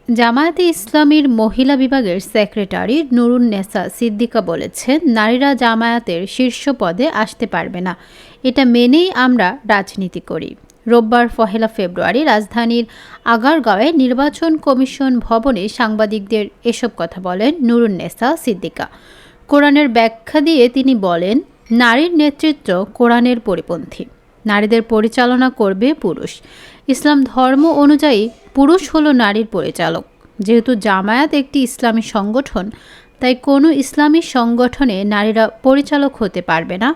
জামায়াতে ইসলামীর মহিলা বিভাগের সেক্রেটারি নুরুন নেসা সিদ্দিকা বলেছেন, নারীরা জামায়াতের শীর্ষ পদে আসতে পারবে না, এটা মেনেই আমরা রাজনীতি করি। রোববার 1 ফেব্রুয়ারি রাজধানীর আগারগাঁওয়ে নির্বাচন কমিশন ভবনে সাংবাদিকদের এসব কথা বলেন নুরুন নেসা সিদ্দিকা। কোরআনের ব্যাখ্যা দিয়ে তিনি বলেন, নারীর নেতৃত্ব কোরআনের পরিপন্থী, নারীদের পরিচালনা করবে পুরুষ। ইসলাম ধর্ম অনুযায়ী পুরুষ হলো নারীর পরিচালক। যেহেতু জামায়াত একটি ইসলামী সংগঠন, তাই কোনো ইসলামী সংগঠনে নারীরা পরিচালক হতে পারবে না,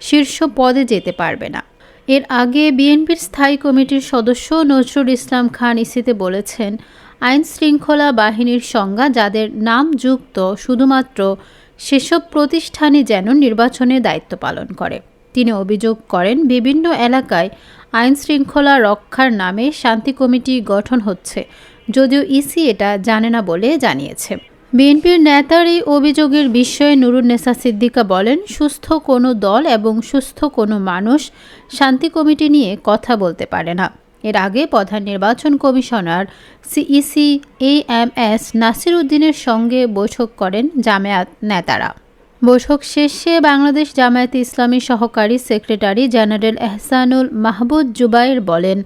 শীর্ষ পদে যেতে পারবে না। এর আগে বিএনপির স্থায়ী কমিটির সদস্য নজরুল ইসলাম খান ইসিতে বলেছেন, আইন শৃঙ্খলা বাহিনীর সংজ্ঞা যাদের নাম যুক্ত শুধুমাত্র সেসব প্রতিষ্ঠানই যেন নির্বাচনের দায়িত্ব পালন করে। তিনি অভিযোগ করেন, বিভিন্ন এলাকায় আইন শৃঙ্খলা রক্ষার নামে শান্তি কমিটি গঠন হচ্ছে, যদিও ইসি এটা জানে না বলে জানিয়েছে। বিএনপির নেতার এই অভিযোগের বিষয়ে নুরুন নেসা সিদ্দিকা বলেন, সুস্থ কোনো দল এবং সুস্থ কোনো মানুষ শান্তি কমিটি নিয়ে কথা বলতে পারে না। এর আগে প্রধান নির্বাচন কমিশনার সিইসি AMS নাসির উদ্দিনের সঙ্গে বৈঠক করেন জামায়াত নেতারা। বৈঠক শেষে বাংলাদেশ জামায়াতে ইসলামী সহকারী সেক্রেটারি জেনারেল এহসানুল মাহবুব জুবায়ের বলেন,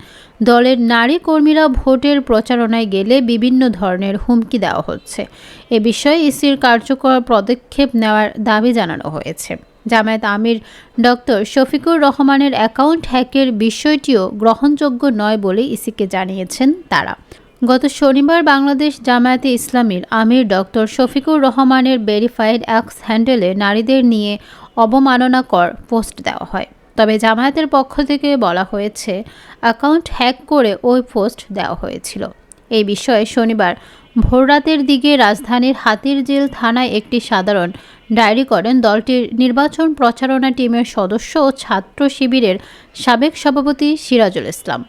দলের নারী কর্মীরা ভোটের প্রচারণায় গেলে বিভিন্ন ধরনের হুমকি দেওয়া হচ্ছে। এ বিষয়ে ইসির কার্যকর পদক্ষেপ নেওয়ার দাবি জানানো হয়েছে। জামায়াত আমির ডক্টর শফিকুর রহমানের অ্যাকাউন্ট হ্যাকের বিষয়টিও গ্রহণযোগ্য নয় বলে ইসিকে জানিয়েছেন তারা। গত শনিবার বাংলাদেশ জামায়াতে ইসলামীর আমির ডক্টর শফিকুর রহমানের ভেরিফাইড এক্স হ্যান্ডেলে নারীদের নিয়ে অবমাননাকর পোস্ট দেওয়া হয়। তবে জামায়াতের পক্ষ থেকে বলা হয়েছে, অ্যাকাউন্ট হ্যাক করে ওই পোস্ট দেওয়া হয়েছিল। এই বিষয়ে শনিবার ভোররাতের দিকে রাজধানীর হাতিরঝিল থানায় একটি সাধারণ ডায়েরি করেন দলটির নির্বাচন প্রচারণা টিমের সদস্য ও ছাত্র শিবিরের সাবেক সভাপতি সিরাজুল ইসলাম।